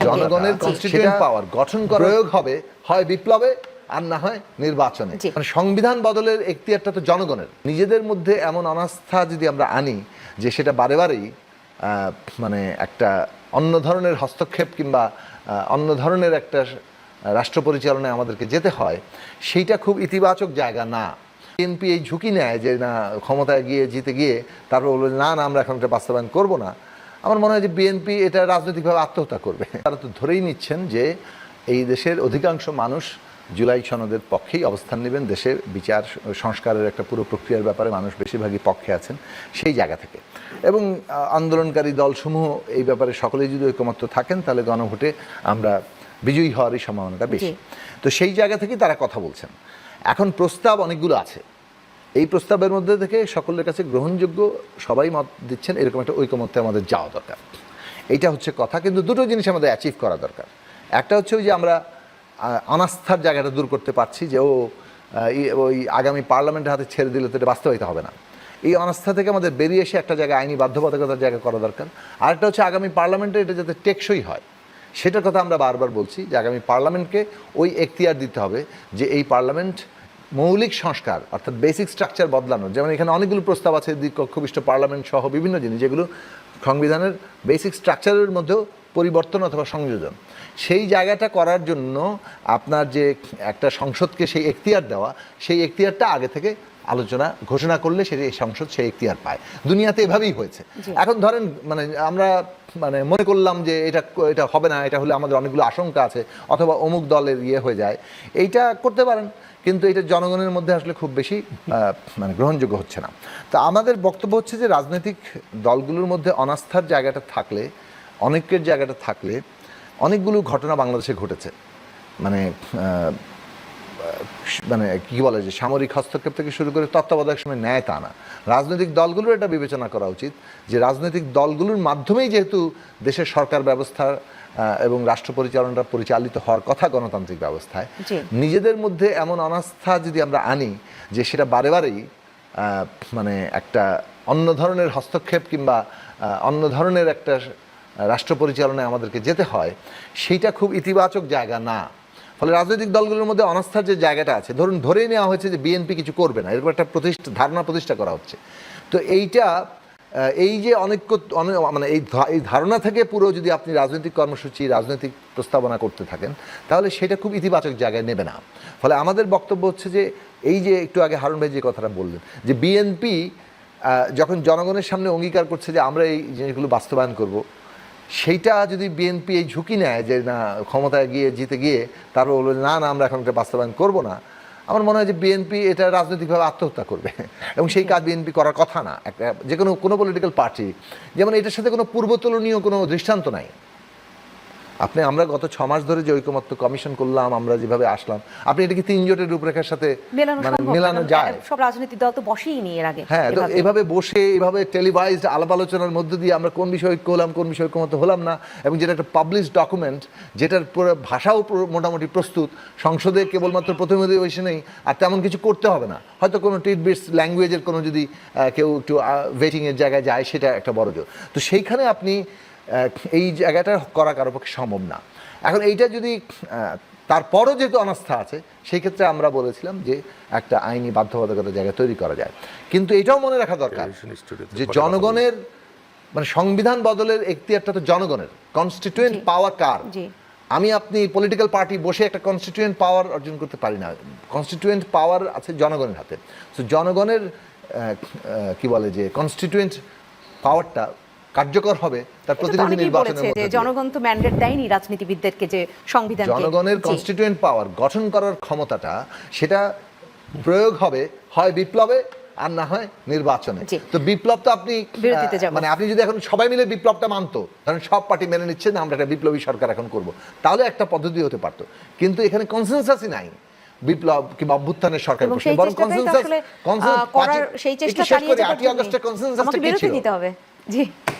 জনগণের কনস্টিটিউয়েন্ট পাওয়ার গঠন করার প্রয়োগ হবে হয় বিপ্লবে আর না হয় নির্বাচনে। মানে সংবিধান বদলের এখতিয়ারটা তো জনগণের। নিজেদের মধ্যে এমন অনাস্থা যদি আমরা আনি যে সেটা বারে বারেই মানে একটা অন্য ধরনের হস্তক্ষেপ কিংবা অন্য ধরনের একটা রাষ্ট্র পরিচালনায় আমাদেরকে যেতে হয়, সেইটা খুব ইতিবাচক জায়গা না। বিএনপি এই ঝুঁকি নেয় যে না ক্ষমতায় গিয়ে জিতে গিয়ে তারপর বলবে না না আমরা এখন এটা বাস্তবায়ন করবো না। আমার মনে হয় যে বিএনপি এটা রাজনৈতিকভাবে আত্মহত্যা করবে। তারা তো ধরেই নিচ্ছেন যে এই দেশের অধিকাংশ মানুষ জুলাই সনদের পক্ষেই অবস্থান নেবেন, দেশে বিচার সংস্কারের একটা পুরো প্রক্রিয়ার ব্যাপারে মানুষ বেশিরভাগই পক্ষে আছেন সেই জায়গা থেকে। এবং আন্দোলনকারী দলসমূহ এই ব্যাপারে সকলেই যদি ঐকমত্য থাকেন তাহলে গণভোটে আমরা বিজয়ী হওয়ারই সম্ভাবনাটা বেশি। তো সেই জায়গা থেকেই তারা কথা বলছেন। এখন প্রস্তাব অনেকগুলো আছে, এই প্রস্তাবের মধ্যে থেকে সকলের কাছে গ্রহণযোগ্য সবাই মত দিচ্ছেন এরকম একটা ঐকমত্যে আমাদের যাওয়া দরকার। এইটা হচ্ছে কথা। কিন্তু দুটো জিনিস আমাদের অ্যাচিভ করা দরকার। একটা হচ্ছে ওই যে আমরা অনাস্থার জায়গাটা দূর করতে পারছি যে ওই আগামী পার্লামেন্টের হাতে ছেড়ে দিলে তো এটা বাস্তবায়িত হবে না। এই অনাস্থা থেকে আমাদের বেরিয়ে এসে একটা জায়গায় আইনি বাধ্যবাধকতার জায়গা করা দরকার। আরেকটা হচ্ছে আগামী পার্লামেন্টে এটা যাতে টেকসই হয় সেটার কথা আমরা বারবার বলছি যে আগামী পার্লামেন্টকে ওই এখতিয়ার দিতে হবে যে এই পার্লামেন্ট মৌলিক সংস্কার অর্থাৎ বেসিক স্ট্রাকচার বদলানোর, যেমন এখানে অনেকগুলো প্রস্তাব আছে দ্বিকক্ষবিষ্ট পার্লামেন্ট সহ বিভিন্ন জিনিস যেগুলো সংবিধানের বেসিক স্ট্রাকচারের মধ্যেও পরিবর্তন অথবা সংযোজন, সেই জায়গাটা করার জন্য আপনার যে একটা সংসদকে সেই এখতিয়ার দেওয়া, সেই এখতিয়ারটা আগে থেকে আলোচনা ঘোষণা করলে সেটা এই সংসদ সেই এখতিয়ার পায়। দুনিয়াতে এভাবেই হয়েছে। এখন ধরেন মানে আমরা মানে মনে করলাম যে এটা হবে না, এটা হলে আমাদের অনেকগুলো আশঙ্কা আছে অথবা অমুক দলের হয়ে যায়, এইটা করতে পারেন, কিন্তু এটা জনগণের মধ্যে আসলে খুব বেশি মানে গ্রহণযোগ্য হচ্ছে না। তো আমাদের বক্তব্য হচ্ছে যে রাজনৈতিক দলগুলোর মধ্যে অনাস্থার জায়গাটা থাকলে, অনেকের জায়গাটা থাকলে অনেকগুলো ঘটনা বাংলাদেশে ঘটেছে। মানে মানে কী বলে যে সামরিক হস্তক্ষেপ থেকে শুরু করে তত্ত্বাবধায়ক সময় ন্যায় তা না। রাজনৈতিক দলগুলোর এটা বিবেচনা করা উচিত যে রাজনৈতিক দলগুলোর মাধ্যমেই যেহেতু দেশের সরকার ব্যবস্থা এবং রাষ্ট্র পরিচালনাটা পরিচালিত হওয়ার কথা গণতান্ত্রিক ব্যবস্থায়, নিজেদের মধ্যে এমন অনাস্থা যদি আমরা আনি যে সেটা বারে বারেই মানে একটা অন্য ধরনের হস্তক্ষেপ কিংবা অন্য ধরনের একটা রাষ্ট্র পরিচালনায় আমাদেরকে যেতে হয়, সেইটা খুব ইতিবাচক জায়গা না। ফলে রাজনৈতিক দলগুলোর মধ্যে অনাস্থার যে জায়গাটা আছে, ধরুন ধরেই নেওয়া হয়েছে যে বিএনপি কিছু করবে না, এরকম একটা ধারণা প্রতিষ্ঠা করা হচ্ছে। তো এইটা এই যে অনেক মানে এই ধারণা থেকে পুরো যদি আপনি রাজনৈতিক কর্মসূচি রাজনৈতিক প্রস্তাবনা করতে থাকেন তাহলে সেটা খুব ইতিবাচক জায়গায় নেবে না। ফলে আমাদের বক্তব্য হচ্ছে যে এই যে একটু আগে হারুন ভাই যে কথাটা বললেন যে বিএনপি যখন জনগণের সামনে অঙ্গীকার করছে যে আমরা এই জিনিসগুলো বাস্তবায়ন করব, সেইটা যদি বিএনপি এই ঝুঁকি নেয় যে না ক্ষমতায় গিয়ে জিতে গিয়ে তারপর বলবে না না আমরা এখন এটা বাস্তবায়ন করবো না, আমার মনে হয় যে বিএনপি এটা রাজনৈতিকভাবে আত্মহত্যা করবে এবং সেই কাজ বিএনপি করার কথা না। একটা যে কোনো পলিটিক্যাল পার্টি, যেমন এটার সাথে কোনো পূর্বতুলনীয় কোনো দৃষ্টান্ত নাই। আমরা গত 6 মাস ধরে যে ঐকমত্য কমিশন করলাম, আমরা যেভাবে আসলাম, আপনি এটা কি 3 জোটের রূপরেখার সাথে মেলানো যায়? সব রাজনৈতিক দল তো বসেই নি এর আগে। হ্যাঁ, তো এভাবে বসে এইভাবে টেলিভাইজড আলাপ আলোচনার মধ্যে দিয়ে আমরা কোন বিষয়ে ঐক্য হলাম কোন বিষয়ে ঐকমত্য হলাম না, এবং যেটা একটা পাবলিশ ডকুমেন্ট যেটার পুরো ভাষাও মোটামুটি প্রস্তুত, সংসদে কেবলমাত্র প্রথম অধিবেশনেই আর তেমন কিছু করতে হবে না, হয়তো কোনো টিডবিটস ল্যাঙ্গুয়েজের কোনো যদি কেউ একটু ওয়েটিংয়ের জায়গায় যায় সেটা একটা বড় জোর। তো সেইখানে আপনি এই জায়গাটা করা কারো পক্ষে সম্ভব না। এখন এইটা যদি তারপরও যেহেতু অনাস্থা আছে সেই ক্ষেত্রে আমরা বলেছিলাম যে একটা আইনি বাধ্যবাধকতার জায়গা তৈরি করা যায়। কিন্তু এটাও মনে রাখা দরকার যে জনগণের মানে সংবিধান বদলের এখতিয়ারটা তো জনগণের। কনস্টিটিউয়েন্ট পাওয়ার কার? আপনি পলিটিক্যাল পার্টি বসে একটা কনস্টিটিউয়েন্ট পাওয়ার অর্জন করতে পারি না। কনস্টিটিউয়েন্ট পাওয়ার আছে জনগণের হাতে। তো জনগণের কি বলে যে কনস্টিটিউয়েন্ট পাওয়ারটা কার্যকর হবে তার প্রতিনিধি নির্বাচনের মধ্যে। জনগণ তো ম্যান্ডেট দেয়নি রাজনীতিবিদদেরকে যে সংবিধান, জনগণের কনস্টিটিউয়েন্ট পাওয়ার গঠন করার ক্ষমতাটা সেটা প্রয়োগ হবে হয় বিপ্লবে আর না হয় নির্বাচনে। তো বিপ্লব তো আপনি মানে আপনি যদি এখন সবাই মিলে বিপ্লবটা মানতো, ধরেন সব পার্টি মেনে নিচ্ছে না আমরা একটা বিপ্লবী সরকার এখন করব, তাহলে একটা পদ্ধতি হতে পারতো। কিন্তু এখানে কনসেনসাসই নাই বিপ্লব কিংবা অভ্যুত্থানের সরকার, বরং কনসেনসাস সেই চেষ্টা চালিয়ে যেতে হবে। 8ই আগস্টে কনসেনসাসটা কি ছিল?